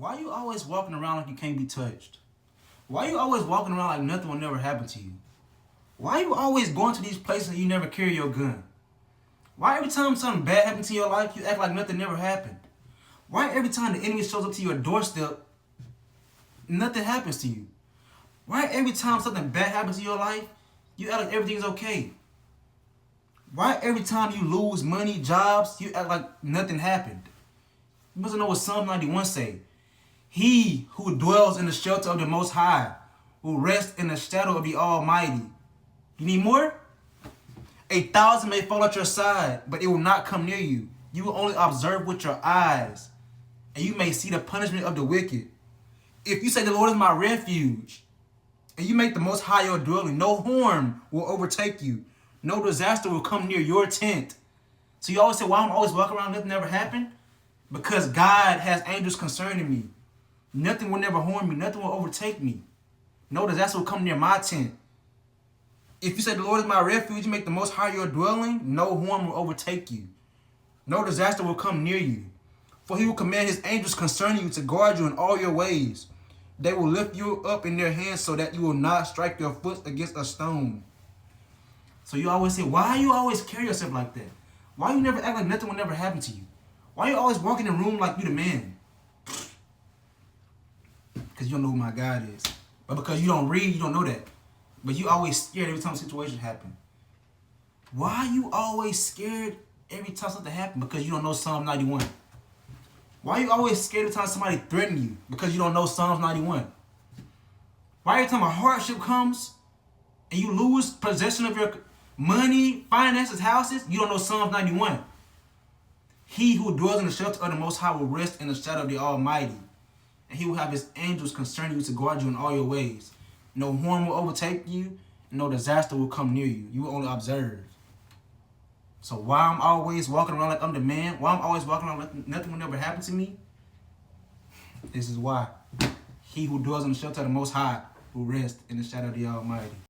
Why you always walking around like you can't be touched? Why you always walking around like nothing will never happen to you? Why you always going to these places and you never carry your gun? Why every time something bad happens in your life, you act like nothing never happened? Why every time the enemy shows up to your doorstep, nothing happens to you? Why every time something bad happens in your life, you act like everything's okay? Why every time you lose money, jobs, you act like nothing happened? You must know what Psalm 91 say. He who dwells in the shelter of the Most High will rest in the shadow of the Almighty. You need more? 1,000 may fall at your side, but it will not come near you. You will only observe with your eyes, and you may see the punishment of the wicked. If you say the Lord is my refuge, and you make the Most High your dwelling, no harm will overtake you. No disaster will come near your tent. So you always say, why I'm always walking around, nothing never happened? Because God has angels concerning me. Nothing will never harm me. Nothing will overtake me. No disaster will come near my tent. If you say the Lord is my refuge, you make the Most High your dwelling, no harm will overtake you. No disaster will come near you. For he will command his angels concerning you to guard you in all your ways. They will lift you up in their hands so that you will not strike your foot against a stone. So you always say, why you always carry yourself like that? Why you never act like nothing will never happen to you? Why you always walk in the room like you the man? Because you don't know who my God is. But because you don't read, you don't know that. But you always scared every time a situation happen. Why you always scared every time something happen? Because you don't know Psalm 91. Why you always scared every time somebody threaten you? Because you don't know Psalms 91. Why every time a hardship comes and you lose possession of your money, finances, houses, you don't know Psalms 91. He who dwells in the shelter of the Most High will rest in the shadow of the Almighty. And he will have his angels concerning you to guard you in all your ways. No harm will overtake you. No disaster will come near you. You will only observe. So why I'm always walking around like I'm the man? Why I'm always walking around like nothing will never happen to me? This is why. He who dwells in the shelter of the Most High will rest in the shadow of the Almighty.